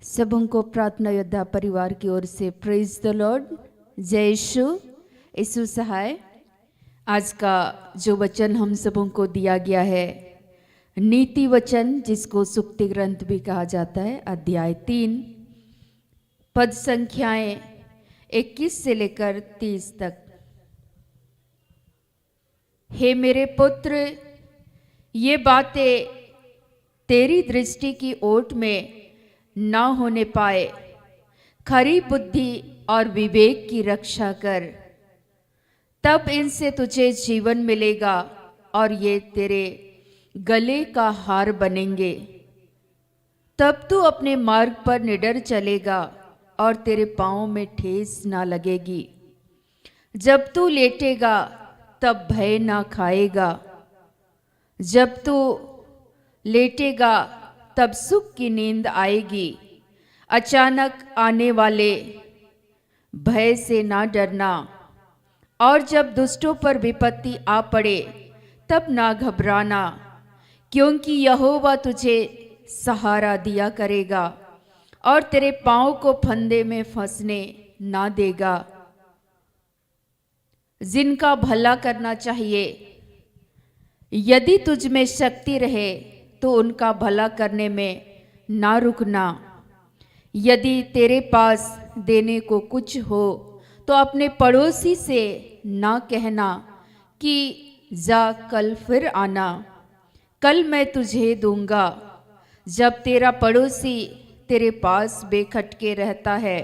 सबों को प्रार्थना योद्धा परिवार की ओर से प्रेज द लॉर्ड। जय यीशु। यीशु सहाय। आज का जो वचन हम सबों को दिया गया है, नीति वचन, जिसको सुक्ति ग्रंथ भी कहा जाता है, अध्याय 3 पद संख्याएं 21 से लेकर 30 तक। हे मेरे पुत्र, ये बातें तेरी दृष्टि की ओट में ना होने पाए, खरी बुद्धि और विवेक की रक्षा कर, तब इनसे तुझे जीवन मिलेगा और ये तेरे गले का हार बनेंगे। तब तू अपने मार्ग पर निडर चलेगा और तेरे पाँव में ठेस ना लगेगी। जब तू लेटेगा तब भय ना खाएगा, जब तू लेटेगा तब सुख की नींद आएगी। अचानक आने वाले भय से ना डरना, और जब दुष्टों पर विपत्ति आ पड़े तब ना घबराना, क्योंकि यहोवा तुझे सहारा दिया करेगा और तेरे पाँव को फंदे में फंसने ना देगा। जिनका भला करना चाहिए, यदि तुझ में शक्ति रहे तो उनका भला करने में ना रुकना। यदि तेरे पास देने को कुछ हो तो अपने पड़ोसी से ना कहना कि जा कल फिर आना, कल मैं तुझे दूंगा। जब तेरा पड़ोसी तेरे पास बेखटके रहता है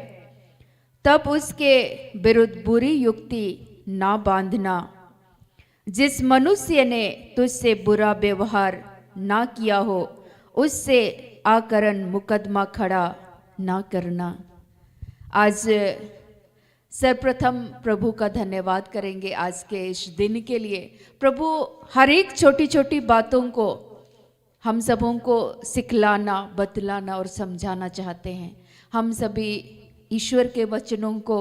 तब उसके विरुद्ध बुरी युक्ति ना बांधना। जिस मनुष्य ने तुझसे बुरा व्यवहार ना किया हो, उससे आकरण मुकदमा खड़ा ना करना। आज सर्वप्रथम प्रभु का धन्यवाद करेंगे आज के इस दिन के लिए। प्रभु हर एक छोटी छोटी बातों को हम सबों को सिखलाना, बतलाना और समझाना चाहते हैं। हम सभी ईश्वर के वचनों को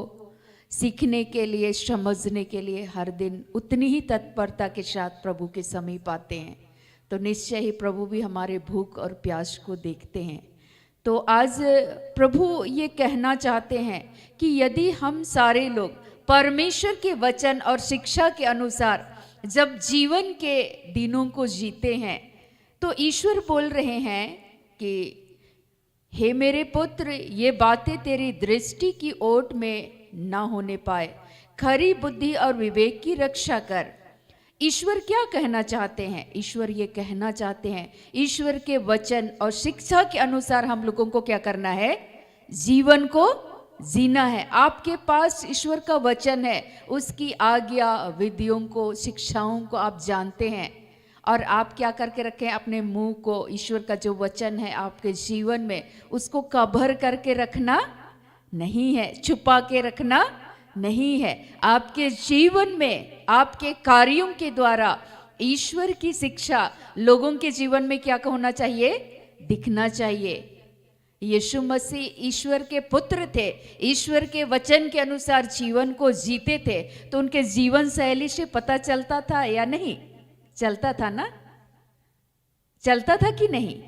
सीखने के लिए, समझने के लिए हर दिन उतनी ही तत्परता के साथ प्रभु के समीप आते हैं, तो निश्चय ही प्रभु भी हमारे भूख और प्यास को देखते हैं। तो आज प्रभु ये कहना चाहते हैं कि यदि हम सारे लोग परमेश्वर के वचन और शिक्षा के अनुसार जब जीवन के दिनों को जीते हैं, तो ईश्वर बोल रहे हैं कि हे मेरे पुत्र, ये बातें तेरी दृष्टि की ओट में ना होने पाए, खरी बुद्धि और विवेक की रक्षा कर। ईश्वर क्या कहना चाहते हैं? ईश्वर ये कहना चाहते हैं, ईश्वर के वचन और शिक्षा के अनुसार हम लोगों को क्या करना है? जीवन को जीना है। आपके पास ईश्वर का वचन है, उसकी आज्ञा, विधियों को, शिक्षाओं को आप जानते हैं, और आप क्या करके रखें? अपने मुंह को, ईश्वर का जो वचन है आपके जीवन में, उसको कवर करके रखना नहीं है, छुपा के रखना नहीं है। आपके जीवन में, आपके कार्यों के द्वारा ईश्वर की शिक्षा लोगों के जीवन में क्या होना चाहिए? दिखना चाहिए। यीशु मसीह ईश्वर के पुत्र थे, ईश्वर के वचन के अनुसार जीवन को जीते थे, तो उनके जीवन शैली से पता चलता था या नहीं? चलता था ना? चलता था कि नहीं?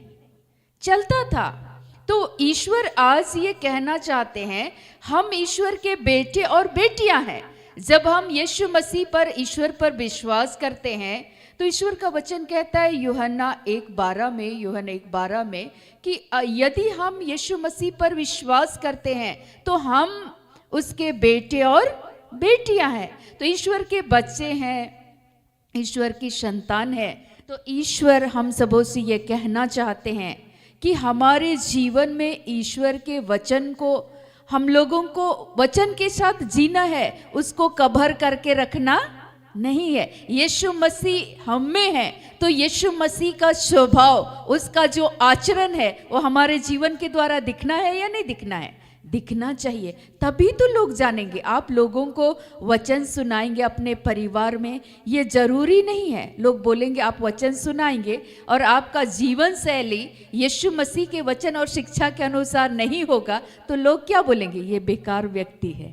चलता था। तो ईश्वर आज ये कहना चाहते हैं, हम ईश्वर के बेटे और बेटियां हैं। जब हम यीशु मसीह पर, ईश्वर पर विश्वास करते हैं, तो ईश्वर का वचन कहता है यूहन्ना 1:12 में कि यदि हम यीशु मसीह पर विश्वास करते हैं तो हम उसके बेटे और बेटियां हैं। तो ईश्वर के बच्चे हैं, ईश्वर की संतान है। तो ईश्वर हम सबों से ये कहना चाहते हैं कि हमारे जीवन में ईश्वर के वचन को, हम लोगों को वचन के साथ जीना है, उसको कवर करके रखना नहीं है। यीशु मसीह हम में है, तो यीशु मसीह का स्वभाव, उसका जो आचरण है, वो हमारे जीवन के द्वारा दिखना है या नहीं दिखना है? दिखना चाहिए, तभी तो लोग जानेंगे। आप लोगों को वचन सुनाएंगे अपने परिवार में, ये जरूरी नहीं है लोग बोलेंगे आप वचन सुनाएंगे और आपका जीवन शैली यीशु मसीह के वचन और शिक्षा के अनुसार नहीं होगा, तो लोग क्या बोलेंगे? ये बेकार व्यक्ति है,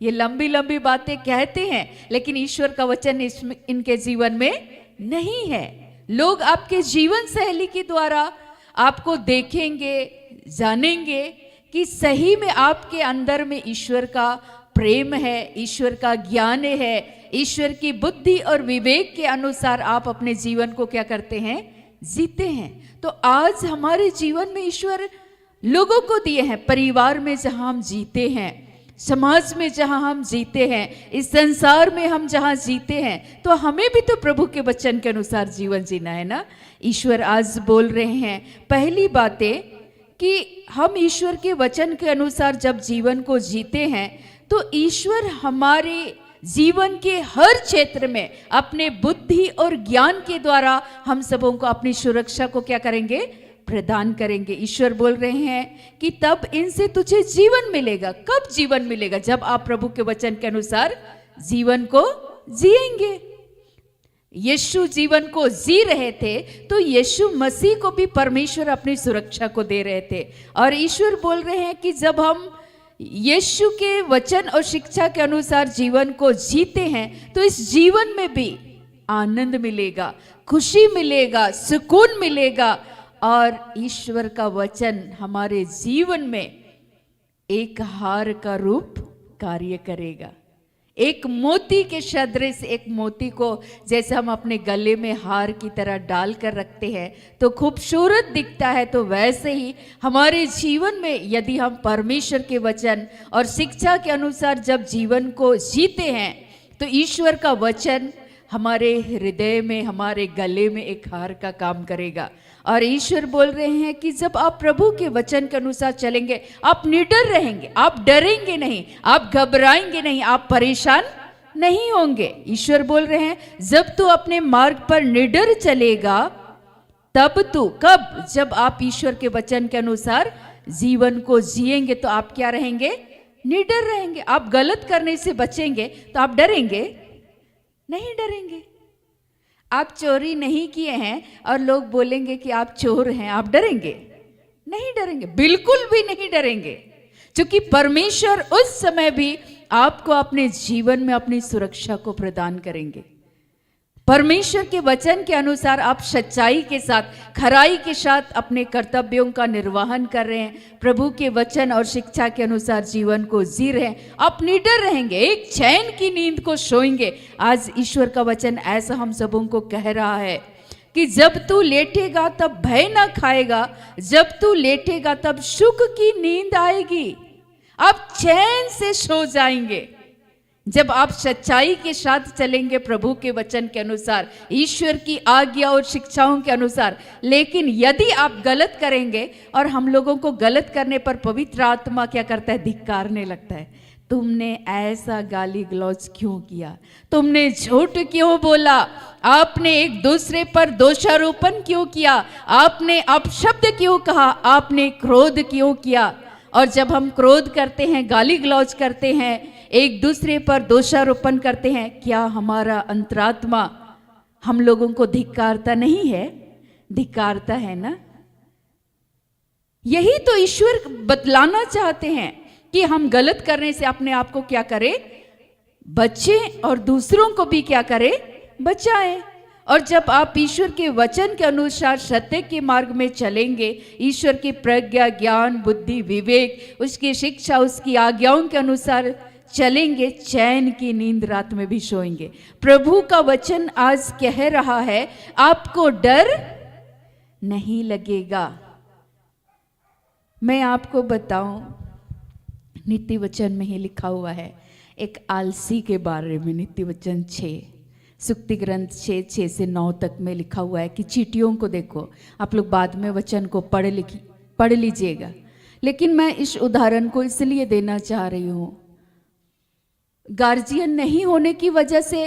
ये लंबी लंबी बातें कहते हैं लेकिन ईश्वर का वचन इनके जीवन में नहीं है। लोग आपके जीवन शैली के द्वारा आपको देखेंगे, जानेंगे कि सही में आपके अंदर में ईश्वर का प्रेम है, ईश्वर का ज्ञान है, ईश्वर की बुद्धि और विवेक के अनुसार आप अपने जीवन को क्या करते हैं, जीते हैं। तो आज हमारे जीवन में ईश्वर लोगों को दिए हैं, परिवार में जहां हम जीते हैं, समाज में जहां हम जीते हैं, इस संसार में हम जहां जीते हैं, तो हमें भी तो प्रभु के वचन के अनुसार जीवन जीना है ना। ईश्वर आज बोल रहे हैं पहली बातें कि हम ईश्वर के वचन के अनुसार जब जीवन को जीते हैं तो ईश्वर हमारे जीवन के हर क्षेत्र में अपने बुद्धि और ज्ञान के द्वारा हम सबों को अपनी सुरक्षा को क्या करेंगे, प्रदान करेंगे। ईश्वर बोल रहे हैं कि तब इनसे तुझे जीवन मिलेगा। कब जीवन मिलेगा? जब आप प्रभु के वचन के अनुसार जीवन को जिएंगे। यीशु जीवन को जी रहे थे तो यीशु मसीह को भी परमेश्वर अपनी सुरक्षा को दे रहे थे। और ईश्वर बोल रहे हैं कि जब हम यीशु के वचन और शिक्षा के अनुसार जीवन को जीते हैं तो इस जीवन में भी आनंद मिलेगा, खुशी मिलेगा, सुकून मिलेगा और ईश्वर का वचन हमारे जीवन में एक हार का रूप कार्य करेगा। एक मोती के सदृश, एक मोती को जैसे हम अपने गले में हार की तरह डाल कर रखते हैं तो खूबसूरत दिखता है, तो वैसे ही हमारे जीवन में यदि हम परमेश्वर के वचन और शिक्षा के अनुसार जब जीवन को जीते हैं तो ईश्वर का वचन हमारे हृदय में, हमारे गले में एक हार का काम करेगा। और ईश्वर बोल रहे हैं कि जब आप प्रभु के वचन के अनुसार चलेंगे आप निडर रहेंगे, आप डरेंगे नहीं, आप घबराएंगे नहीं, आप परेशान नहीं होंगे। ईश्वर बोल रहे हैं जब तू अपने मार्ग पर निडर चलेगा तब तू, कब? जब आप ईश्वर के वचन के अनुसार जीवन को जिएंगे तो आप क्या रहेंगे, निडर रहेंगे। आप गलत करने से बचेंगे तो आप डरेंगे नहीं, डरेंगे। आप चोरी नहीं किए हैं और लोग बोलेंगे कि आप चोर हैं, आप डरेंगे नहीं, डरेंगे, बिल्कुल भी नहीं डरेंगे, क्योंकि परमेश्वर उस समय भी आपको अपने जीवन में अपनी सुरक्षा को प्रदान करेंगे। परमेश्वर के वचन के अनुसार आप सच्चाई के साथ, खराई के साथ अपने कर्तव्यों का निर्वहन कर रहे हैं, प्रभु के वचन और शिक्षा के अनुसार जीवन को जी रहे हैं, आप निडर रहेंगे, एक चैन की नींद को सोएंगे। आज ईश्वर का वचन ऐसा हम सबों को कह रहा है कि जब तू लेटेगा तब भय ना खाएगा, जब तू लेटेगा तब सुख की नींद आएगी, आप चैन से सो जाएंगे। जब आप सच्चाई के साथ चलेंगे प्रभु के वचन के अनुसार, ईश्वर की आज्ञा और शिक्षाओं के अनुसार। लेकिन यदि आप गलत करेंगे, और हम लोगों को गलत करने पर पवित्र आत्मा क्या करता है, धिक्कारने लगता है। तुमने ऐसा गाली गलौज क्यों किया, तुमने झूठ क्यों बोला, आपने एक दूसरे पर दोषारोपण क्यों किया, आपने अपशब्द क्यों कहा, आपने क्रोध क्यों किया। और जब हम क्रोध करते हैं, गाली गलौज करते हैं, एक दूसरे पर दोषारोपण करते हैं, क्या हमारा अंतरात्मा हम लोगों को धिक्कारता नहीं है? धिक्कारता है ना। यही तो ईश्वर बतलाना चाहते हैं कि हम गलत करने से अपने आप को क्या करें, बचें, और दूसरों को भी क्या करें, बचाएं। और जब आप ईश्वर के वचन के अनुसार सत्य के मार्ग में चलेंगे, ईश्वर की प्रज्ञा, ज्ञान, बुद्धि, विवेक, उसकी शिक्षा, उसकी आज्ञाओं के अनुसार चलेंगे, चैन की नींद रात में भी सोएंगे। प्रभु का वचन आज कह रहा है आपको डर नहीं लगेगा। मैं आपको बताऊं, नीति वचन में ही लिखा हुआ है एक आलसी के बारे में। नीति वचन 6, सुक्ति ग्रंथ 6 से 9 तक में लिखा हुआ है कि चींटियों को देखो। आप लोग बाद में वचन को पढ़ लीजिएगा, लेकिन मैं इस उदाहरण को इसलिए देना चाह रही हूं, गार्जियन नहीं होने की वजह से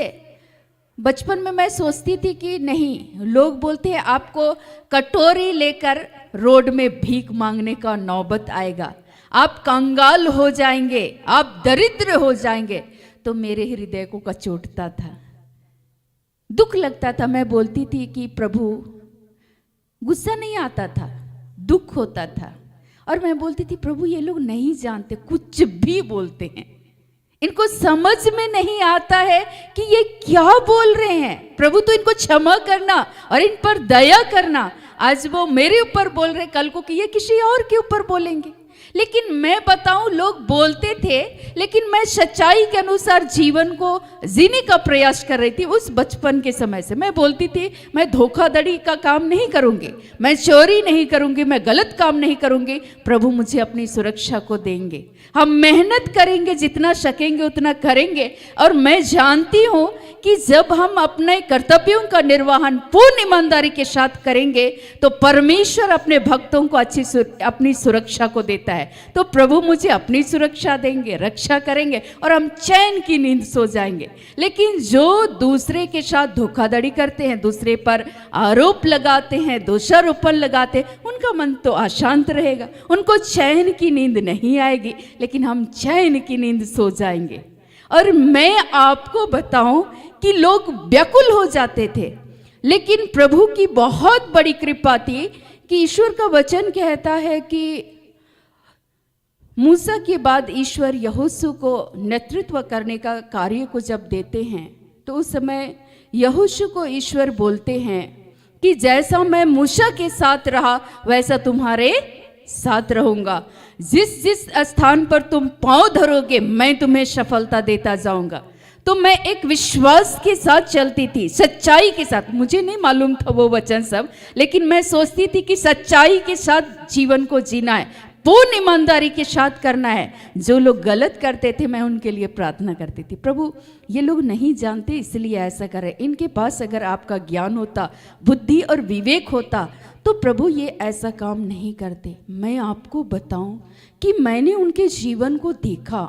बचपन में मैं सोचती थी कि नहीं, लोग बोलते हैं आपको कटोरी लेकर रोड में भीख मांगने का नौबत आएगा, आप कंगाल हो जाएंगे, आप दरिद्र हो जाएंगे। तो मेरे हृदय को कचोटता था, दुख लगता था। मैं बोलती थी कि प्रभु, गुस्सा नहीं आता था, दुख होता था। और मैं बोलती थी प्रभु, ये लोग नहीं जानते, कुछ भी बोलते हैं, इनको समझ में नहीं आता है कि ये क्या बोल रहे हैं। प्रभु तो इनको क्षमा करना और इन पर दया करना। आज वो मेरे ऊपर बोल रहे, कल को कि ये किसी और के ऊपर बोलेंगे। लेकिन मैं बताऊं, लोग बोलते थे, लेकिन मैं सच्चाई के अनुसार जीवन को जीने का प्रयास कर रही थी। उस बचपन के समय से मैं बोलती थी, मैं धोखाधड़ी का काम नहीं करूंगी, मैं चोरी नहीं करूंगी, मैं गलत काम नहीं करूंगी। प्रभु मुझे अपनी सुरक्षा को देंगे, हम मेहनत करेंगे, जितना सकेंगे उतना करेंगे। और मैं जानती हूं कि जब हम अपने कर्तव्यों का निर्वहन पूर्ण ईमानदारी के साथ करेंगे तो परमेश्वर अपने भक्तों को अपनी सुरक्षा को देता है। तो प्रभु मुझे अपनी सुरक्षा देंगे, रक्षा करेंगे और हम चैन की नींद सो जाएंगे। लेकिन जो दूसरे के साथ धोखाधड़ी करते हैं, दूसरे पर आरोप लगाते हैं, दोषारोपण लगाते हैं, उनका मन तो अशांत रहेगा, उनको चैन की नींद नहीं आएगी, लेकिन हम चैन की नींद सो जाएंगे। और मैं आपको बताऊं कि लोग व्याकुल हो जाते थे, लेकिन प्रभु की बहुत बड़ी कृपा थी कि ईश्वर का वचन कहता है कि मूसा के बाद ईश्वर यहोशू को नेतृत्व करने का कार्य को जब देते हैं, तो उस समय यहोशू को ईश्वर बोलते हैं कि जैसा मैं मूसा के साथ रहा वैसा तुम्हारे साथ रहूंगा, जिस जिस स्थान पर तुम पांव धरोगे मैं तुम्हें सफलता देता जाऊंगा। तो मैं एक विश्वास के साथ चलती थी, सच्चाई के साथ। मुझे नहीं मालूम था वो वचन सब, लेकिन मैं सोचती थी कि सच्चाई के साथ जीवन को जीना है, पूर्ण ईमानदारी के साथ करना है। जो लोग गलत करते थे मैं उनके लिए प्रार्थना करती थी, प्रभु ये लोग नहीं जानते इसलिए ऐसा कर रहे, इनके पास अगर आपका ज्ञान होता, बुद्धि और विवेक होता तो प्रभु ये ऐसा काम नहीं करते। मैं आपको बताऊं कि मैंने उनके जीवन को देखा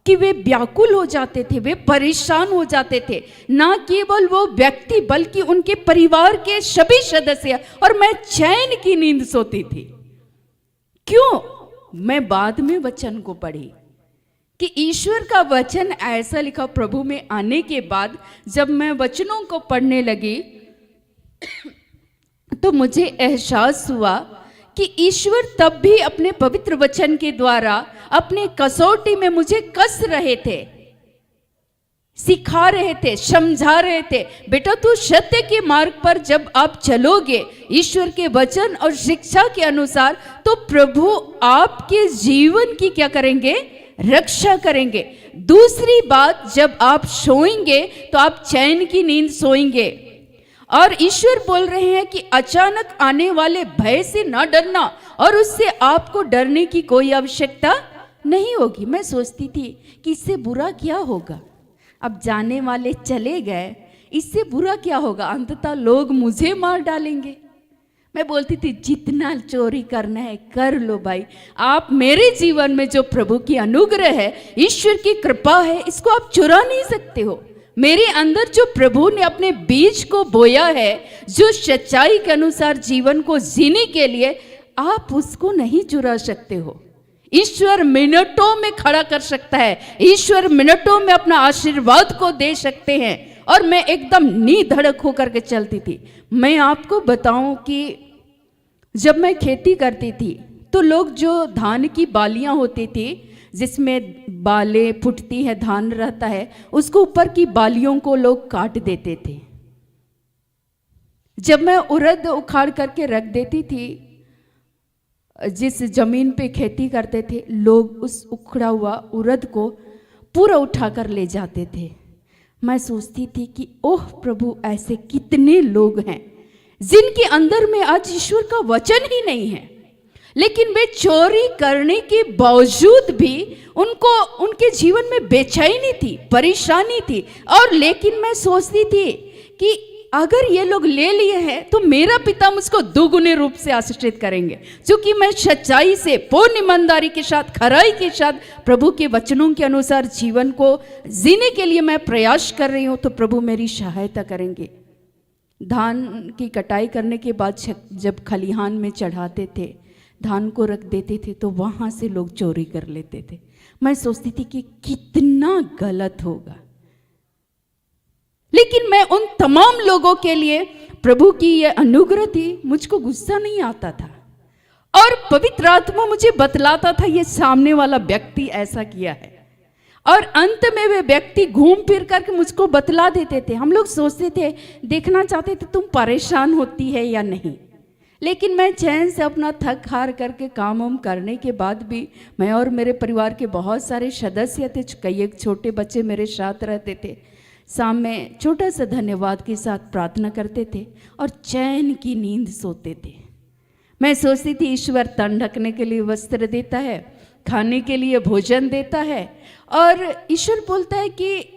कि वे व्याकुल हो जाते थे, वे परेशान हो जाते थे, ना केवल वो व्यक्ति बल्कि उनके परिवार के सभी सदस्य। और मैं चैन की नींद सोती थी। क्यों? मैं बाद में वचन को पढ़ी कि ईश्वर का वचन ऐसा लिखा। प्रभु में आने के बाद जब मैं वचनों को पढ़ने लगी तो मुझे एहसास हुआ कि ईश्वर तब भी अपने पवित्र वचन के द्वारा अपने कसौटी में मुझे कस रहे थे, सिखा रहे थे, समझा रहे थे। बेटा तू सत्य के मार्ग पर जब आप चलोगे ईश्वर के वचन और शिक्षा के अनुसार, तो प्रभु आपके जीवन की क्या करेंगे? रक्षा करेंगे। दूसरी बात, जब आप सोएंगे तो आप चैन की नींद सोएंगे। और ईश्वर बोल रहे हैं कि अचानक आने वाले भय से ना डरना और उससे आपको डरने की कोई आवश्यकता नहीं होगी। मैं सोचती थी कि इससे बुरा क्या होगा, अब जाने वाले चले गए, इससे बुरा क्या होगा, अंततः लोग मुझे मार डालेंगे। मैं बोलती थी जितना चोरी करना है कर लो भाई, आप मेरे जीवन में जो प्रभु की अनुग्रह है, ईश्वर की कृपा है, इसको आप चुरा नहीं सकते हो। मेरे अंदर जो प्रभु ने अपने बीज को बोया है, जो सच्चाई के अनुसार जीवन को जीने के लिए, आप उसको नहीं चुरा सकते हो। ईश्वर मिनटों में खड़ा कर सकता है, ईश्वर मिनटों में अपना आशीर्वाद को दे सकते हैं। और मैं एकदम निधड़क होकर के चलती थी। मैं आपको बताऊं कि जब मैं खेती करती थी तो लोग जो धान की बालियां होती थी, जिसमें बालें फुटती है, धान रहता है, उसको ऊपर की बालियों को लोग काट देते थे। जब मैं उड़द उखाड़ करके रख देती थी, जिस जमीन पे खेती करते थे, लोग उस उखड़ा हुआ उड़द को पूरा उठा कर ले जाते थे। मैं सोचती थी कि ओह प्रभु, ऐसे कितने लोग हैं जिनके अंदर में आज ईश्वर का वचन ही नहीं है, लेकिन वे चोरी करने के बावजूद भी उनको उनके जीवन में बेचैनी थी, परेशानी थी। और लेकिन मैं सोचती थी कि अगर ये लोग ले लिए हैं तो मेरा पिता मुझको दोगुने रूप से आशीषित करेंगे, क्योंकि मैं सच्चाई से, पूर्ण ईमानदारी के साथ, खराई के साथ प्रभु के वचनों के अनुसार जीवन को जीने के लिए मैं प्रयास कर रही हूँ। तो प्रभु मेरी सहायता करेंगे। धान की कटाई करने के बाद जब खलिहान में चढ़ाते थे, धान को रख देते थे, तो वहाँ से लोग चोरी कर लेते थे। मैं सोचती थी कि कितना गलत होगा, लेकिन मैं उन तमाम लोगों के लिए प्रभु की ये अनुग्रह थी, मुझको गुस्सा नहीं आता था। और पवित्र आत्मा मुझे बतलाता था ये सामने वाला व्यक्ति ऐसा किया है, और अंत में वे व्यक्ति घूम फिर करके मुझको बतला देते थे। हम लोग सोचते थे, देखना चाहते थे तुम परेशान होती है या नहीं, लेकिन मैं चैन से अपना थक हार करके काम वाम करने के बाद भी मैं और मेरे परिवार के बहुत सारे सदस्य थे, कई एक छोटे बच्चे मेरे साथ रहते थे, शाम में छोटा सा धन्यवाद के साथ प्रार्थना करते थे और चैन की नींद सोते थे। मैं सोचती थी ईश्वर तन ढकने के लिए वस्त्र देता है, खाने के लिए भोजन देता है, और ईश्वर बोलता है कि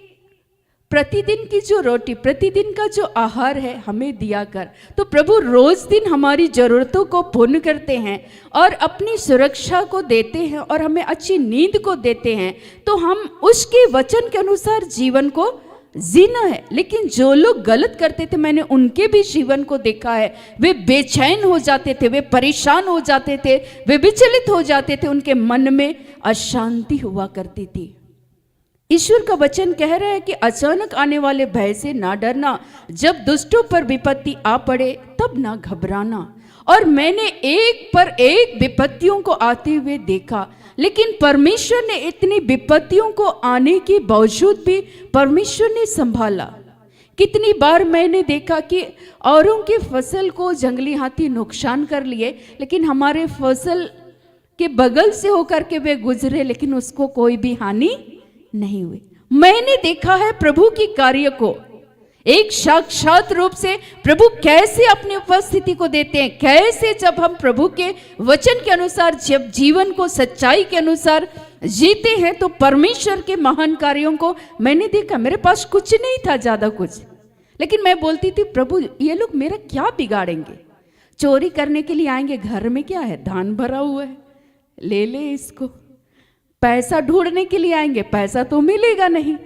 प्रतिदिन की जो रोटी, प्रतिदिन का जो आहार है हमें दिया कर। तो प्रभु रोज दिन हमारी ज़रूरतों को पूर्ण करते हैं और अपनी सुरक्षा को देते हैं और हमें अच्छी नींद को देते हैं। तो हम उसके वचन के अनुसार जीवन को जीना है। लेकिन जो लोग गलत करते थे, मैंने उनके भी जीवन को देखा है, वे बेचैन हो जाते थे, वे परेशान हो जाते थे, वे विचलित हो जाते थे, उनके मन में अशांति हुआ करती थी। ईश्वर का वचन कह रहा है कि अचानक आने वाले भय से ना डरना, जब दुष्टों पर विपत्ति आ पड़े तब ना घबराना। और मैंने एक पर एक विपत्तियों को आते हुए देखा, लेकिन परमेश्वर ने इतनी विपत्तियों को आने के बावजूद भी परमेश्वर ने संभाला। कितनी बार मैंने देखा कि औरों की फसल को जंगली हाथी नुकसान कर लिए, लेकिन हमारे फसल के बगल से होकर के वे गुजरे, लेकिन उसको कोई भी हानि नहीं हुई। मैंने देखा है प्रभु की कार्य को, एक साक्षात रूप से प्रभु कैसे अपनी उपस्थिति को देते हैं, कैसे जब हम प्रभु के वचन के अनुसार, जब जीवन को सच्चाई के अनुसार जीते हैं, तो परमेश्वर के महान कार्यों को मैंने देखा। मेरे पास कुछ नहीं था, ज्यादा कुछ, लेकिन मैं बोलती थी प्रभु ये लोग मेरा क्या बिगाड़ेंगे, चोरी करने के लिए आएंगे, घर में क्या है, धान भरा हुआ है, ले ले इसको। पैसा ढूंढने के लिए आएंगे, पैसा तो मिलेगा नहीं,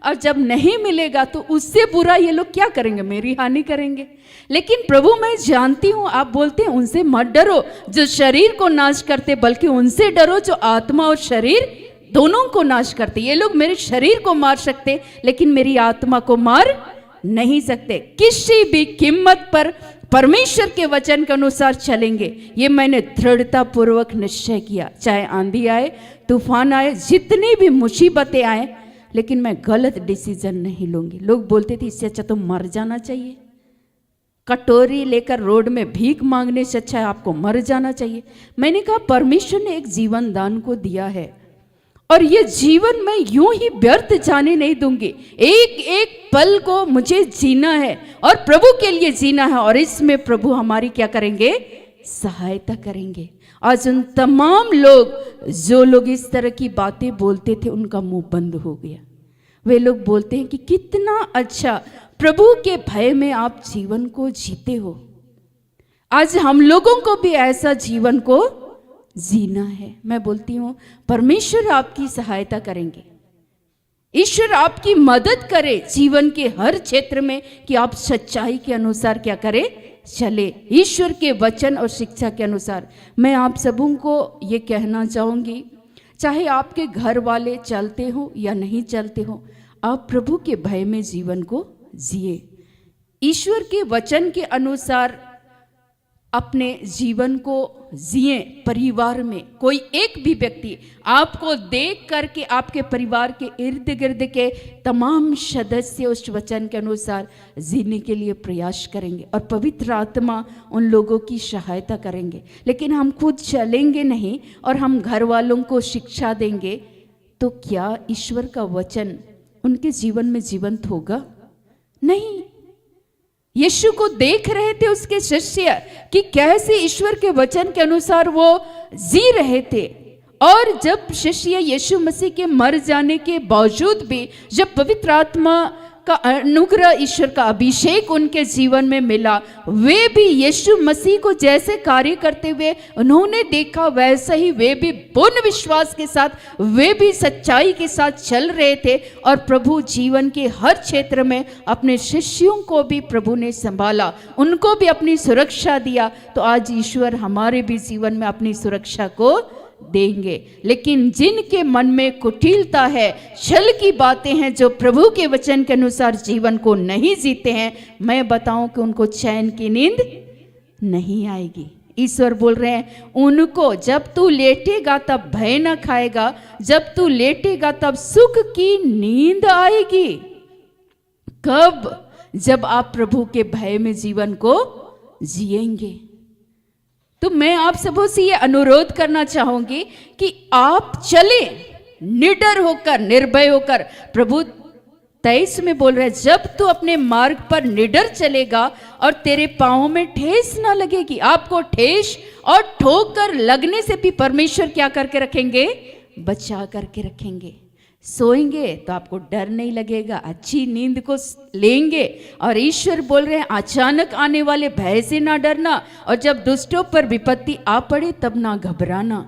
और जब नहीं मिलेगा तो उससे बुरा ये लोग क्या करेंगे, मेरी हानि करेंगे। लेकिन प्रभु मैं जानती हूँ, आप बोलते हैं उनसे मत डरो जो शरीर को नाश करते, बल्कि उनसे डरो जो आत्मा और शरीर दोनों को नाश करते। ये लोग मेरे शरीर को मार सकते, लेकिन मेरी आत्मा को मार नहीं सकते। किसी भी कीमत पर परमेश्वर के वचन के अनुसार चलेंगे, ये मैंने दृढ़ता पूर्वक निश्चय किया। चाहे आंधी आए, तूफान आए, जितनी भी मुसीबतें आए, लेकिन मैं गलत डिसीजन नहीं लूंगी। लोग बोलते थे इससे अच्छा तो मर जाना चाहिए, कटोरी लेकर रोड में भीख मांगने से अच्छा है आपको मर जाना चाहिए। मैंने कहा परमेश्वर ने एक जीवन दान को दिया है, और ये जीवन मैं यूं ही व्यर्थ जाने नहीं दूंगी। एक एक पल को मुझे जीना है और प्रभु के लिए जीना है, और इसमें प्रभु हमारी क्या करेंगे, सहायता करेंगे। आज उन तमाम लोग जो लोग इस तरह की बातें बोलते थे, उनका मुंह बंद हो गया। वे लोग बोलते हैं कि कितना अच्छा प्रभु के भय में आप जीवन को जीते हो। आज हम लोगों को भी ऐसा जीवन को जीना है। मैं बोलती हूँ परमेश्वर आपकी सहायता करेंगे, ईश्वर आपकी मदद करे जीवन के हर क्षेत्र में, कि आप सच्चाई के अनुसार क्या करें, चले, ईश्वर के वचन और शिक्षा के अनुसार। मैं आप सबों को ये कहना चाहूँगी, चाहे आपके घर वाले चलते हो या नहीं चलते हो, आप प्रभु के भय में जीवन को जिए, ईश्वर के वचन के अनुसार अपने जीवन को जिए। परिवार में कोई एक भी व्यक्ति आपको देख करके आपके परिवार के इर्द गिर्द के तमाम सदस्य उस वचन के अनुसार जीने के लिए प्रयास करेंगे, और पवित्र आत्मा उन लोगों की सहायता करेंगे। लेकिन हम खुद चलेंगे नहीं और हम घर वालों को शिक्षा देंगे, तो क्या ईश्वर का वचन उनके जीवन में जीवंत होगा? नहीं। यीशु को देख रहे थे उसके शिष्य कि कैसे ईश्वर के वचन के अनुसार वो जी रहे थे, और जब शिष्य यीशु मसीह के मर जाने के बावजूद भी जब पवित्र आत्मा का अनुग्रह, ईश्वर का अभिषेक उनके जीवन में मिला, वे भी यीशु मसीह को जैसे कार्य करते हुए उन्होंने देखा, वैसा ही वे भी पूर्ण विश्वास के साथ, वे भी सच्चाई के साथ चल रहे थे, और प्रभु जीवन के हर क्षेत्र में अपने शिष्यों को भी प्रभु ने संभाला, उनको भी अपनी सुरक्षा दिया। तो आज ईश्वर हमारे भी जीवन में अपनी सुरक्षा को देंगे। लेकिन जिनके मन में कुटिलता है, छल की बातें हैं, जो प्रभु के वचन के अनुसार जीवन को नहीं जीते हैं, मैं बताऊं कि उनको चैन की नींद नहीं आएगी। ईश्वर बोल रहे हैं उनको, जब तू लेटेगा तब भय न खाएगा, जब तू लेटेगा तब सुख की नींद आएगी। कब? जब आप प्रभु के भय में जीवन को जिएंगे। तो मैं आप सबों से ये अनुरोध करना चाहूंगी कि आप चले निडर होकर, निर्भय होकर। प्रभु 23 में बोल रहे, जब तू अपने मार्ग पर निडर चलेगा और तेरे पांवों में ठेस ना लगेगी। आपको ठेस और ठोकर लगने से भी परमेश्वर क्या करके रखेंगे? बचा करके रखेंगे। सोएंगे तो आपको डर नहीं लगेगा, अच्छी नींद को लेंगे। और ईश्वर बोल रहे हैं, अचानक आने वाले भय से ना डरना, और जब दुष्टों पर विपत्ति आ पड़े तब ना घबराना।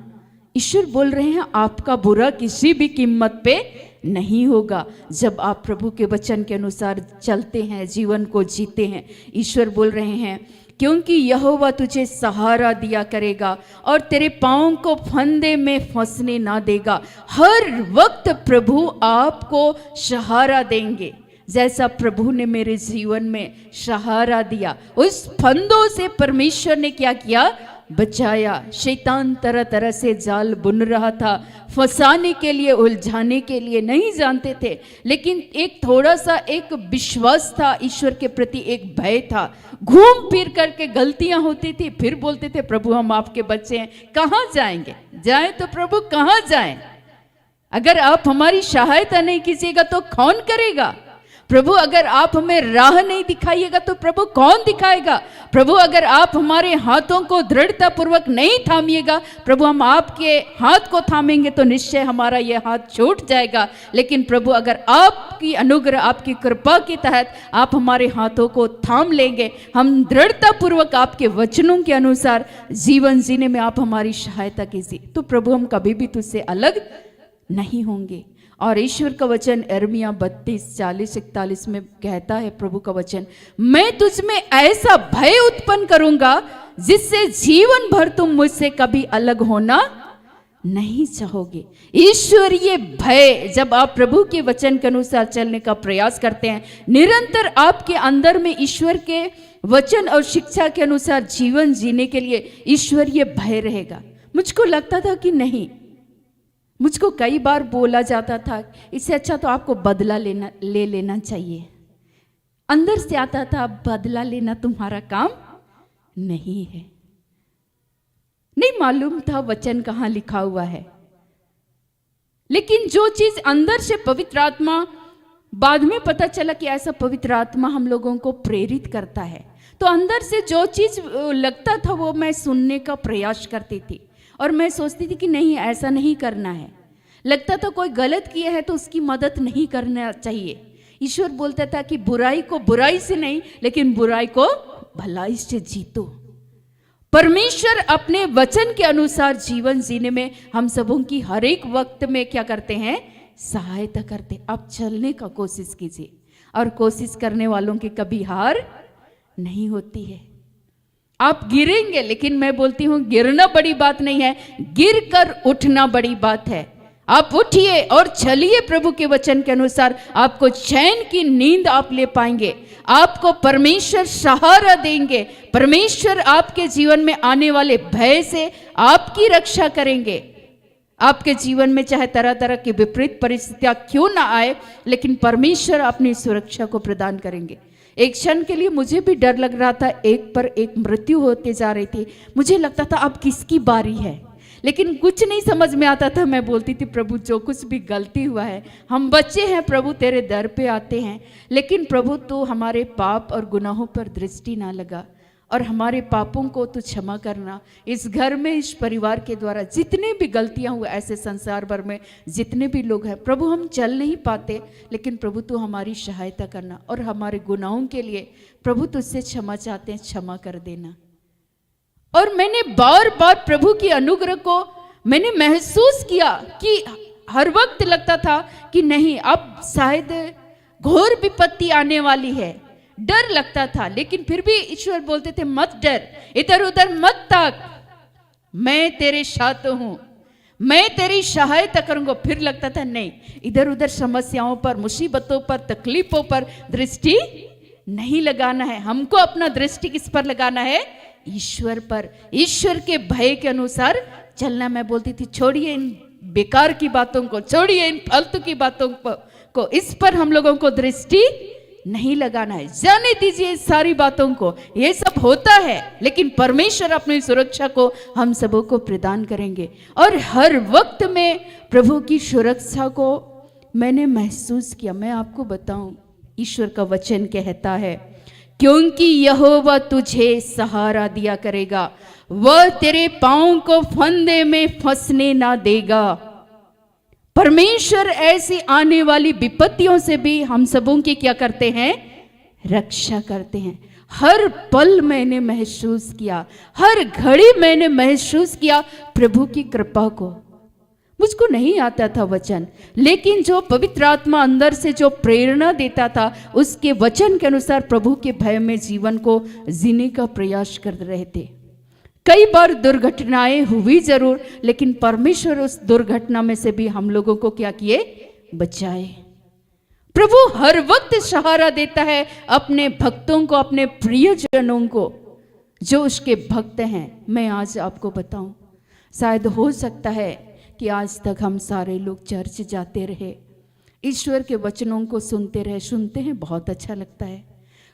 ईश्वर बोल रहे हैं, आपका बुरा किसी भी कीमत पे नहीं होगा जब आप प्रभु के वचन के अनुसार चलते हैं, जीवन को जीते हैं। ईश्वर बोल रहे हैं, क्योंकि यहोवा तुझे सहारा दिया करेगा और तेरे पाँव को फंदे में फंसने ना देगा। हर वक्त प्रभु आपको सहारा देंगे। जैसा प्रभु ने मेरे जीवन में सहारा दिया, उस फंदों से परमेश्वर ने क्या किया? बचाया। शैतान तरह तरह से जाल बुन रहा था, फंसाने के लिए, उलझाने के लिए। नहीं जानते थे, लेकिन एक थोड़ा सा एक विश्वास था ईश्वर के प्रति, एक भय था। घूम फिर करके गलतियां होती थी, फिर बोलते थे, प्रभु हम आपके बच्चे हैं, कहाँ जाएंगे? जाए तो प्रभु कहाँ जाएं? अगर आप हमारी सहायता नहीं कीजिएगा तो कौन करेगा? प्रभु अगर आप हमें राह नहीं दिखाइएगा तो प्रभु कौन दिखाएगा? प्रभु अगर आप हमारे हाथों को दृढ़ता पूर्वक नहीं थामिएगा, प्रभु हम आपके हाथ को थामेंगे तो निश्चय हमारा यह हाथ छूट जाएगा। लेकिन प्रभु अगर आपकी अनुग्रह, आपकी कृपा के तहत आप हमारे हाथों को थाम लेंगे, हम दृढ़ता पूर्वक आपके वचनों के अनुसार जीवन जीने में आप हमारी सहायता कीजिए, तो प्रभु हम कभी भी तुझसे अलग नहीं होंगे। और ईश्वर का वचन यिर्मयाह 32, 40, 41 में कहता है, प्रभु का वचन, मैं तुझ में ऐसा भय उत्पन्न करूंगा जिससे जीवन भर तुम मुझसे कभी अलग होना नहीं चाहोगे। ईश्वरीय भय, जब आप प्रभु के वचन के अनुसार चलने का प्रयास करते हैं, निरंतर आपके अंदर में ईश्वर के वचन और शिक्षा के अनुसार जीवन जीने के लिए ईश्वरीय भय रहेगा। मुझको लगता था कि नहीं, मुझको कई बार बोला जाता था, इससे अच्छा तो आपको बदला ले लेना चाहिए। अंदर से आता था, बदला लेना तुम्हारा काम नहीं है। नहीं मालूम था वचन कहाँ लिखा हुआ है, लेकिन जो चीज अंदर से पवित्र आत्मा, बाद में पता चला कि ऐसा पवित्र आत्मा हम लोगों को प्रेरित करता है, तो अंदर से जो चीज लगता था वो मैं सुनने का प्रयास करती थी। और मैं सोचती थी कि नहीं, ऐसा नहीं करना है। लगता था कोई गलत किया है तो उसकी मदद नहीं करना चाहिए। ईश्वर बोलता था कि बुराई को बुराई से नहीं, लेकिन बुराई को भलाई से जीतो। परमेश्वर अपने वचन के अनुसार जीवन जीने में हम सबों की हर एक वक्त में क्या करते हैं? सहायता करते। आप चलने का कोशिश कीजिए, और कोशिश करने वालों की कभी हार नहीं होती है। आप गिरेंगे, लेकिन मैं बोलती हूं गिरना बड़ी बात नहीं है, गिर कर उठना बड़ी बात है। आप उठिए और चलिए प्रभु के वचन के अनुसार, आपको चैन की नींद आप ले पाएंगे। आपको परमेश्वर सहारा देंगे। परमेश्वर आपके जीवन में आने वाले भय से आपकी रक्षा करेंगे। आपके जीवन में चाहे तरह तरह की विपरीत परिस्थितियां क्यों ना आए, लेकिन परमेश्वर अपनी सुरक्षा को प्रदान करेंगे। एक क्षण के लिए मुझे भी डर लग रहा था, एक पर एक मृत्यु होते जा रही थी। मुझे लगता था अब किसकी बारी है, लेकिन कुछ नहीं समझ में आता था। मैं बोलती थी, प्रभु जो कुछ भी गलती हुआ है, हम बच्चे हैं प्रभु, तेरे दर पे आते हैं, लेकिन प्रभु तू हमारे पाप और गुनाहों पर दृष्टि ना लगा, और हमारे पापों को तू क्षमा करना। इस घर में, इस परिवार के द्वारा जितने भी गलतियां हुए, ऐसे संसार भर में जितने भी लोग हैं प्रभु, हम चल नहीं पाते, लेकिन प्रभु तू हमारी सहायता करना, और हमारे गुनाहों के लिए प्रभु तुझसे क्षमा चाहते हैं, क्षमा कर देना। और मैंने बार बार प्रभु की अनुग्रह को मैंने महसूस किया कि हर वक्त लगता था कि नहीं, अब शायद घोर विपत्ति आने वाली है। डर लगता था, लेकिन फिर भी ईश्वर बोलते थे, मत डर, इधर उधर मत ताक, मैं तेरे साथ हूं, मैं तेरी सहायता करूंगा। फिर लगता था नहीं, इधर उधर समस्याओं पर, मुसीबतों पर, तकलीफों पर दृष्टि नहीं लगाना है। हमको अपना दृष्टि किस पर लगाना है? ईश्वर पर, ईश्वर के भय के अनुसार चलना। मैं बोलती थी, छोड़िए इन बेकार की बातों को, छोड़िए इन फालतू की बातों को, इस पर हम लोगों को दृष्टि नहीं लगाना है। जाने दीजिए सारी बातों को, ये सब होता है, लेकिन परमेश्वर अपनी सुरक्षा को हम सबों को प्रदान करेंगे। और हर वक्त में प्रभु की सुरक्षा को मैंने महसूस किया। मैं आपको बताऊं, ईश्वर का वचन कहता है, क्योंकि यहोवा तुझे सहारा दिया करेगा, वह तेरे पांव को फंदे में फंसने ना देगा। परमेश्वर ऐसी आने वाली विपत्तियों से भी हम सबों की क्या करते हैं? रक्षा करते हैं। हर पल मैंने महसूस किया, हर घड़ी मैंने महसूस किया प्रभु की कृपा को। मुझको नहीं आता था वचन, लेकिन जो पवित्र आत्मा अंदर से जो प्रेरणा देता था, उसके वचन के अनुसार प्रभु के भय में जीवन को जीने का प्रयास कर रहे थे। कई बार दुर्घटनाएं हुई जरूर, लेकिन परमेश्वर उस दुर्घटना में से भी हम लोगों को क्या किए? बचाए। प्रभु हर वक्त सहारा देता है अपने भक्तों को, अपने प्रियजनों को, जो उसके भक्त हैं। मैं आज आपको बताऊं, शायद हो सकता है कि आज तक हम सारे लोग चर्च जाते रहे, ईश्वर के वचनों को सुनते रहे, सुनते हैं, बहुत अच्छा लगता है।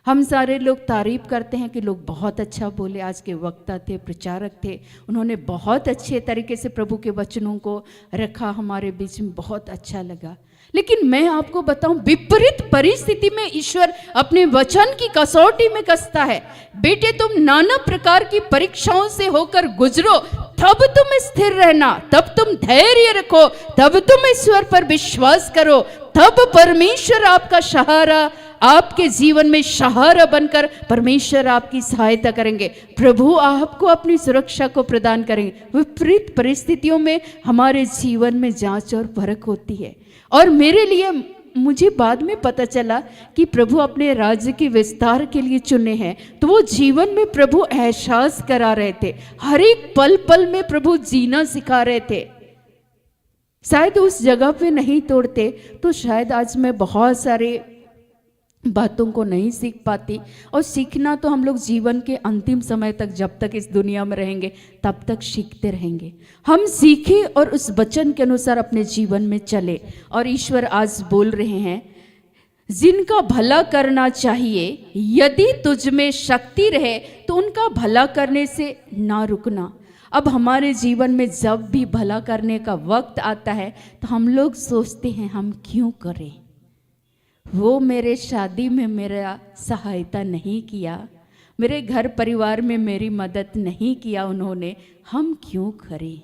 हम सारे लोग तारीफ करते हैं कि लोग बहुत अच्छा बोले, आज के वक्ता थे, प्रचारक थे, उन्होंने बहुत अच्छे तरीके से प्रभु के वचनों को रखा हमारे बीच में, बहुत अच्छा लगा। लेकिन मैं आपको बताऊं, विपरीत परिस्थिति में ईश्वर अपने वचन की कसौटी में कसता है। बेटे, तुम नाना प्रकार की परीक्षाओं से होकर गुजरो, तब तुम स्थिर रहना, तब तुम धैर्य रखो, तब तुम ईश्वर पर विश्वास करो, तब परमेश्वर आपका सहारा, आपके जीवन में सहारा बनकर परमेश्वर आपकी सहायता करेंगे। प्रभु आपको अपनी सुरक्षा को प्रदान करेंगे। विपरीत परिस्थितियों में हमारे जीवन में जांच और परख होती है। और मेरे लिए, मुझे बाद में पता चला कि प्रभु अपने राज्य के विस्तार के लिए चुने हैं, तो वो जीवन में प्रभु एहसास करा रहे थे, हर एक पल पल में प्रभु जीना सिखा रहे थे। शायद उस जगह पे नहीं तोड़ते तो शायद आज मैं बहुत सारे बातों को नहीं सीख पाती। और सीखना तो हम लोग जीवन के अंतिम समय तक, जब तक इस दुनिया में रहेंगे तब तक सीखते रहेंगे। हम सीखें और उस वचन के अनुसार अपने जीवन में चले। और ईश्वर आज बोल रहे हैं, जिनका भला करना चाहिए, यदि तुझ में शक्ति रहे तो उनका भला करने से ना रुकना। अब हमारे जीवन में जब भी भला करने का वक्त आता है तो हम लोग सोचते हैं, हम क्यों करें? वो मेरे शादी में मेरा सहायता नहीं किया, मेरे घर परिवार में मेरी मदद नहीं किया उन्होंने, हम क्यों करें?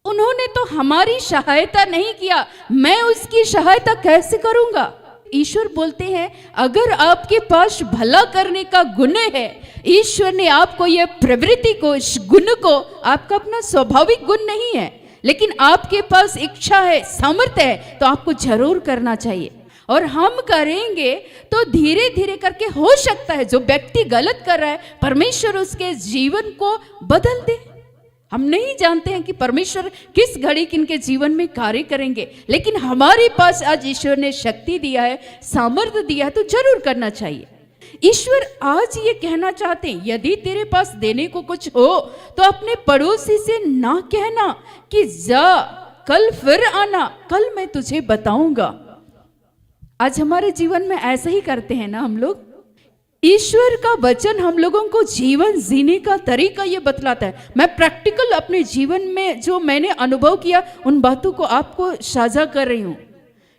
उन्होंने तो हमारी सहायता नहीं किया, मैं उसकी सहायता कैसे करूंगा? ईश्वर बोलते हैं, अगर आपके पास भला करने का गुण है, ईश्वर ने आपको यह प्रवृत्ति को, इस गुण को, आपका अपना स्वाभाविक गुण नहीं है, लेकिन आपके पास इच्छा है, सामर्थ्य है, तो आपको जरूर करना चाहिए। और हम करेंगे तो धीरे धीरे करके हो सकता है जो व्यक्ति गलत कर रहा है, परमेश्वर उसके जीवन को बदल दे। हम नहीं जानते हैं कि परमेश्वर किस घड़ी किनके जीवन में कार्य करेंगे, लेकिन हमारे पास आज ईश्वर ने शक्ति दिया है, सामर्थ्य दिया है, तो जरूर करना चाहिए। ईश्वर आज ये कहना चाहते हैं, यदि तेरे पास देने को कुछ हो तो अपने पड़ोसी से ना कहना कि जा कल फिर आना, कल मैं तुझे बताऊंगा। आज हमारे जीवन में ऐसा ही करते हैं ना हम लोग। ईश्वर का वचन हम लोगों को जीवन जीने का तरीका ये बतलाता है। मैं प्रैक्टिकल अपने जीवन में जो मैंने अनुभव किया, उन बातों को आपको साझा कर रही हूं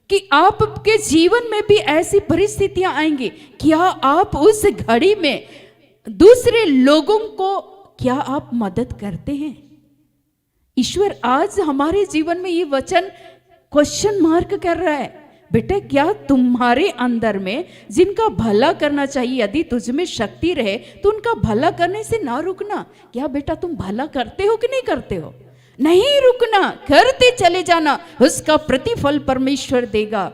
कि आपके जीवन में भी ऐसी परिस्थितियां आएंगी। क्या आप उस घड़ी में दूसरे लोगों को, क्या आप मदद करते हैं? ईश्वर आज हमारे जीवन में ये वचन क्वेश्चन मार्क कर रहा है, बेटा क्या तुम्हारे अंदर में जिनका भला करना चाहिए, यदि तुझ में शक्ति रहे तो उनका भला करने से ना रुकना। क्या बेटा तुम भला करते हो कि नहीं करते हो? नहीं रुकना, करते चले जाना, उसका प्रतिफल परमेश्वर देगा।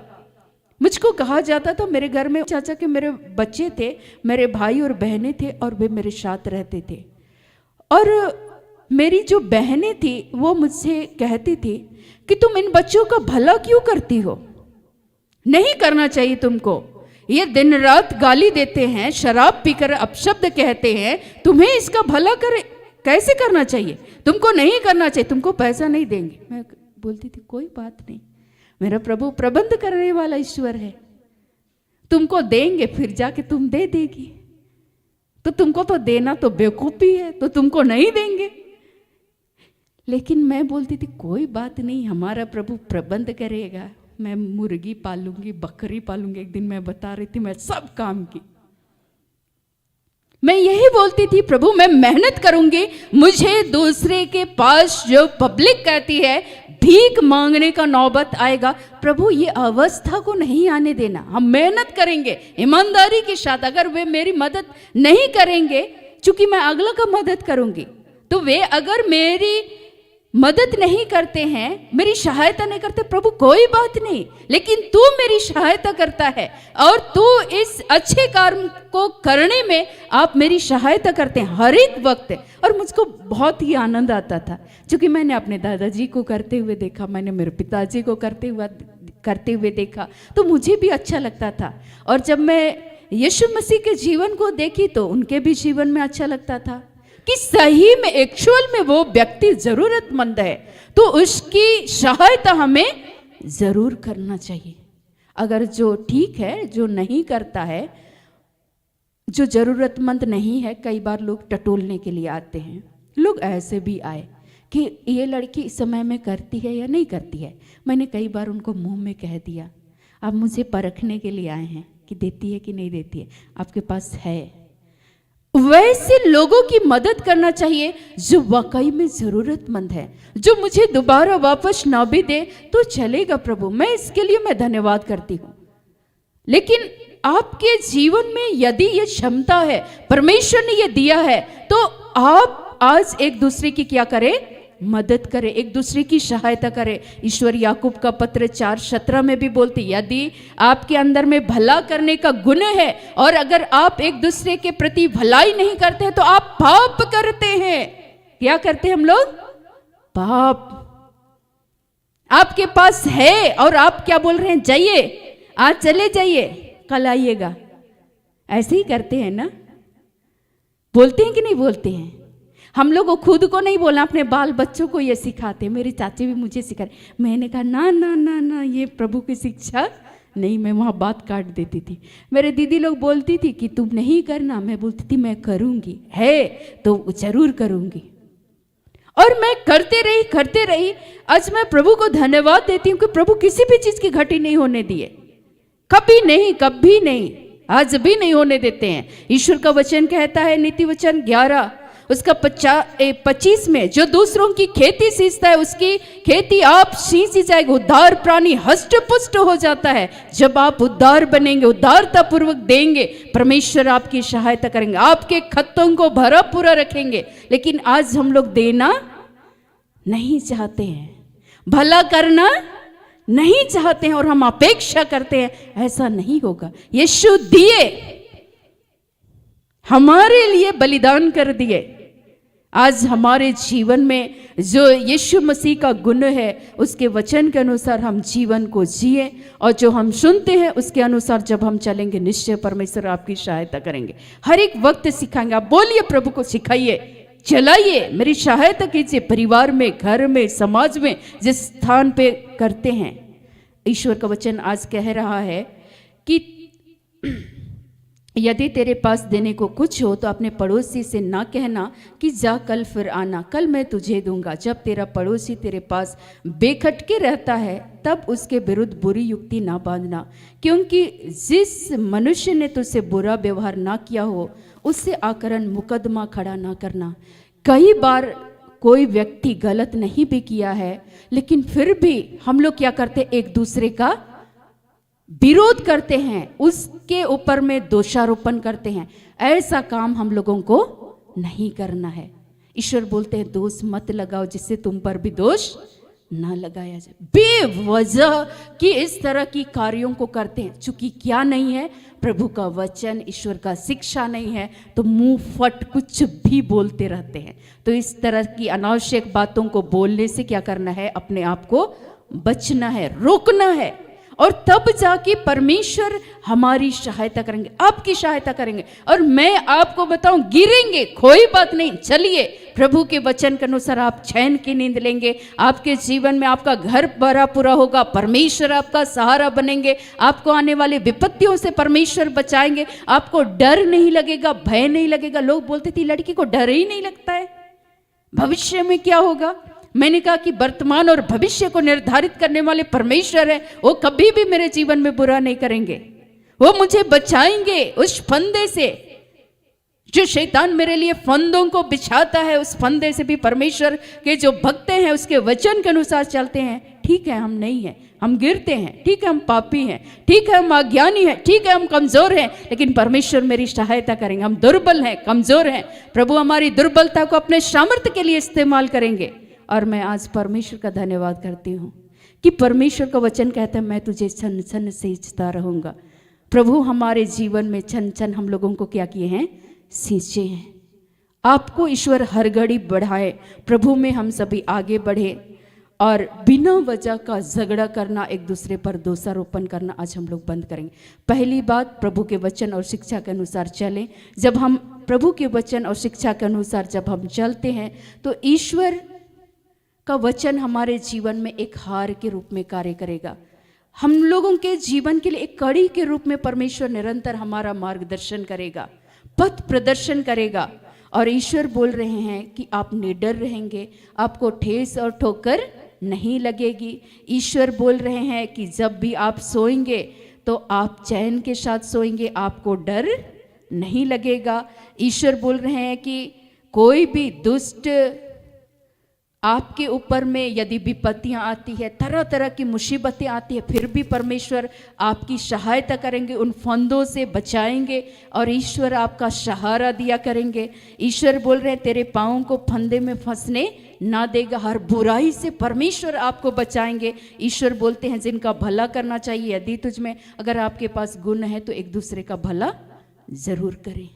मुझको कहा जाता था, मेरे घर में चाचा के मेरे बच्चे थे, मेरे भाई और बहनें थे, और वे मेरे साथ रहते थे। और मेरी जो बहनें थी वो मुझसे कहती थी कि तुम इन बच्चों का भला क्यों करती हो? नहीं करना चाहिए तुमको। ये दिन रात गाली देते हैं, शराब पीकर अपशब्द कहते हैं, तुम्हें इसका भला करे कैसे करना चाहिए? तुमको नहीं करना चाहिए, तुमको पैसा नहीं देंगे। मैं बोलती थी कोई बात नहीं, मेरा प्रभु प्रबंध करने वाला ईश्वर है, तुमको देंगे फिर जाके तुम दे देगी, तो तुमको तो देना तो बेवकूफ़ी है, तो तुमको नहीं देंगे। लेकिन मैं बोलती थी कोई बात नहीं, हमारा प्रभु प्रबंध करेगा। मैं मुर्गी पालूंगी, बकरी पालूंगी। एक दिन मैं बता रही थी मैं सब काम की, मैं यही बोलती थी प्रभु मैं मेहनत करूंगी, मुझे दूसरे के पास जो पब्लिक कहती है भीख मांगने का नौबत आएगा, प्रभु ये अवस्था को नहीं आने देना। हम मेहनत करेंगे ईमानदारी के साथ। अगर वे मेरी मदद नहीं करेंगे, चूंकि मैं अगला का मदद करूंगी, तो वे अगर मेरी मदद नहीं करते हैं, मेरी सहायता नहीं करते, प्रभु कोई बात नहीं, लेकिन तू मेरी सहायता करता है और तू इस अच्छे कार्य को करने में आप मेरी सहायता करते हैं हर एक वक्त। और मुझको बहुत ही आनंद आता था, क्योंकि मैंने अपने दादाजी को करते हुए देखा, मैंने मेरे पिताजी को करते हुए देखा, तो मुझे भी अच्छा लगता था। और जब मैं यीशु मसीह के जीवन को देखी तो उनके भी जीवन में अच्छा लगता था कि सही में एक्चुअल में वो व्यक्ति जरूरतमंद है, तो उसकी सहायता हमें जरूर करना चाहिए। अगर जो ठीक है, जो नहीं करता है, जो जरूरतमंद नहीं है, कई बार लोग टटोलने के लिए आते हैं। लोग ऐसे भी आए कि ये लड़की इस समय में करती है या नहीं करती है। मैंने कई बार उनको मुंह में कह दिया, आप मुझे परखने के लिए आए हैं कि देती है कि नहीं देती है, आपके पास है। वैसे लोगों की मदद करना चाहिए जो वाकई में जरूरतमंद है। जो मुझे दोबारा वापस ना भी दे तो चलेगा प्रभु, मैं इसके लिए मैं धन्यवाद करती हूँ। लेकिन आपके जीवन में यदि ये क्षमता है, परमेश्वर ने ये दिया है, तो आप आज एक दूसरे की क्या करें, मदद करें, एक दूसरे की सहायता करें। ईश्वर याकूब का पत्र 4:17 में भी बोलती, यदि आपके अंदर में भला करने का गुण है और अगर आप एक दूसरे के प्रति भलाई नहीं करते हैं तो आप पाप करते हैं। क्या करते हैं हम लोग? पाप। आपके पास है और आप क्या बोल रहे हैं, जाइए, आज चले जाइए, कल आइएगा। ऐसे ही करते हैं ना, बोलते हैं कि नहीं बोलते हैं? हम लोग को खुद को नहीं बोलना, अपने बाल बच्चों को ये सिखाते। मेरी चाची भी मुझे सिखा, मैंने कहा ना ना ना ना, ये प्रभु की शिक्षा नहीं। मैं वहाँ बात काट देती थी। मेरे दीदी लोग बोलती थी कि तुम नहीं करना, मैं बोलती थी मैं करूँगी, है तो जरूर करूँगी। और मैं करते रही। आज मैं प्रभु को धन्यवाद देती हूँ कि प्रभु किसी भी चीज़ की घटी नहीं होने दिए, कभी नहीं, आज भी नहीं होने देते हैं। ईश्वर का वचन कहता है, नीति वचन 11 उसका 25 में, जो दूसरों की खेती सींचता है उसकी खेती आप सींची जाएगी। उद्धार प्राणी हष्ट पुष्ट हो जाता है। जब आप उद्धार बनेंगे, उद्धारता पूर्वक देंगे, परमेश्वर आपकी सहायता करेंगे, आपके खत्तों को भरा पूरा रखेंगे। लेकिन आज हम लोग देना नहीं चाहते हैं, भला करना नहीं चाहते हैं और हम अपेक्षा करते हैं ऐसा नहीं होगा। यीशु दिए, हमारे लिए बलिदान कर दिए। आज हमारे जीवन में जो यीशु मसीह का गुण है, उसके वचन के अनुसार हम जीवन को जिए और जो हम सुनते हैं उसके अनुसार जब हम चलेंगे, निश्चय परमेश्वर आपकी सहायता करेंगे। हर एक वक्त सिखाएंगे। आप बोलिए प्रभु को, सिखाइए, चलाइए, मेरी सहायता कीजिए, परिवार में, घर में, समाज में, जिस स्थान पे करते हैं। ईश्वर का वचन आज कह रहा है कि यदि तेरे पास देने को कुछ हो तो अपने पड़ोसी से ना कहना कि जा कल फिर आना, कल मैं तुझे दूंगा। जब तेरा पड़ोसी तेरे पास बेखटके रहता है तब उसके विरुद्ध बुरी युक्ति ना बांधना, क्योंकि जिस मनुष्य ने तुझसे बुरा व्यवहार ना किया हो उससे आकरण मुकदमा खड़ा ना करना। कई बार कोई व्यक्ति गलत नहीं भी किया है, लेकिन फिर भी हम लोग क्या करते, एक दूसरे का विरोध करते हैं, उसके ऊपर में दोषारोपण करते हैं। ऐसा काम हम लोगों को नहीं करना है। ईश्वर बोलते हैं दोष मत लगाओ जिससे तुम पर भी दोष ना लगाया जाए। बेवजह कि इस तरह की कार्यों को करते हैं, चूंकि क्या नहीं है, प्रभु का वचन, ईश्वर का शिक्षा नहीं है, तो मुंह फट कुछ भी बोलते रहते हैं। तो इस तरह की अनावश्यक बातों को बोलने से क्या करना है, अपने आप को बचना है, रोकना है। और तब जाके परमेश्वर हमारी सहायता करेंगे, आपकी सहायता करेंगे। और मैं आपको बताऊं, गिरेंगे कोई बात नहीं, चलिए प्रभु के वचन के अनुसार आप चैन की नींद लेंगे। आपके जीवन में आपका घर भरा पूरा होगा, परमेश्वर आपका सहारा बनेंगे, आपको आने वाली विपत्तियों से परमेश्वर बचाएंगे, आपको डर नहीं लगेगा, भय नहीं लगेगा। लोग बोलते थे लड़की को डर ही नहीं लगता है, भविष्य में क्या होगा। मैंने कहा कि वर्तमान और भविष्य को निर्धारित करने वाले परमेश्वर है, वो कभी भी मेरे जीवन में बुरा नहीं करेंगे, वो मुझे बचाएंगे उस फंदे से जो शैतान मेरे लिए फंदों को बिछाता है। उस फंदे से भी परमेश्वर के जो भक्त हैं उसके वचन के अनुसार चलते हैं। ठीक है हम नहीं हैं, हम गिरते हैं, ठीक है हम पापी हैं, ठीक है हम अज्ञानी हैं, ठीक है हम कमजोर हैं, लेकिन परमेश्वर मेरी सहायता करेंगे। हम दुर्बल हैं, कमजोर हैं, प्रभु हमारी दुर्बलता को अपने सामर्थ्य के लिए इस्तेमाल करेंगे। और मैं आज परमेश्वर का धन्यवाद करती हूँ कि परमेश्वर का वचन कहता है मैं तुझे छन छन सींचता रहूँगा। प्रभु हमारे जीवन में छन छन हम लोगों को क्या किए हैं, सींचे हैं। आपको ईश्वर हर घड़ी बढ़ाए, प्रभु में हम सभी आगे बढ़े और बिना वजह का झगड़ा करना, एक दूसरे पर दोषारोपण करना आज हम लोग बंद करेंगे। पहली बात, प्रभु के वचन और शिक्षा के अनुसार चलें। जब हम प्रभु के वचन और शिक्षा के अनुसार जब हम चलते हैं तो ईश्वर का वचन हमारे जीवन में एक हार के रूप में कार्य करेगा। हम लोगों के जीवन के लिए एक कड़ी के रूप में परमेश्वर निरंतर हमारा मार्गदर्शन करेगा, पथ प्रदर्शन करेगा। और ईश्वर बोल रहे हैं कि आप निडर रहेंगे, आपको ठेस और ठोकर नहीं लगेगी। ईश्वर बोल रहे हैं कि जब भी आप सोएंगे तो आप चैन के साथ सोएंगे, आपको डर नहीं लगेगा। ईश्वर बोल रहे हैं कि कोई भी दुष्ट आपके ऊपर में यदि विपत्तियां आती है, तरह तरह की मुसीबतें आती है, फिर भी परमेश्वर आपकी सहायता करेंगे, उन फंदों से बचाएंगे और ईश्वर आपका सहारा दिया करेंगे। ईश्वर बोल रहे हैं तेरे पाँवों को फंदे में फंसने ना देगा, हर बुराई से परमेश्वर आपको बचाएंगे। ईश्वर बोलते हैं जिनका भला करना चाहिए, यदि तुझ में अगर आपके पास गुण है तो एक दूसरे का भला जरूर करें।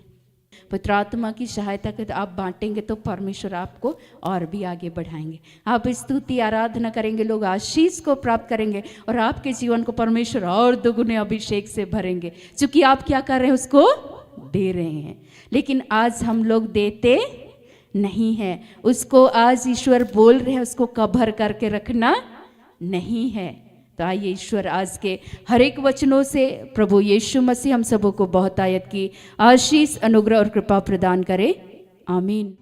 पवित्र आत्मा की सहायता के आप बांटेंगे तो परमेश्वर आपको और भी आगे बढ़ाएंगे। आप स्तुति आराधना करेंगे, लोग आशीष को प्राप्त करेंगे और आपके जीवन को परमेश्वर और दुगुने अभिषेक से भरेंगे, क्योंकि आप क्या कर रहे हैं, उसको दे रहे हैं। लेकिन आज हम लोग देते नहीं हैं, उसको आज ईश्वर बोल रहे हैं उसको कवर करके रखना नहीं है। तो आइए ईश्वर आज के हर एक वचनों से प्रभु यीशु मसीह हम सबों को बहुत आयत की आशीष, अनुग्रह और कृपा प्रदान करे। आमीन।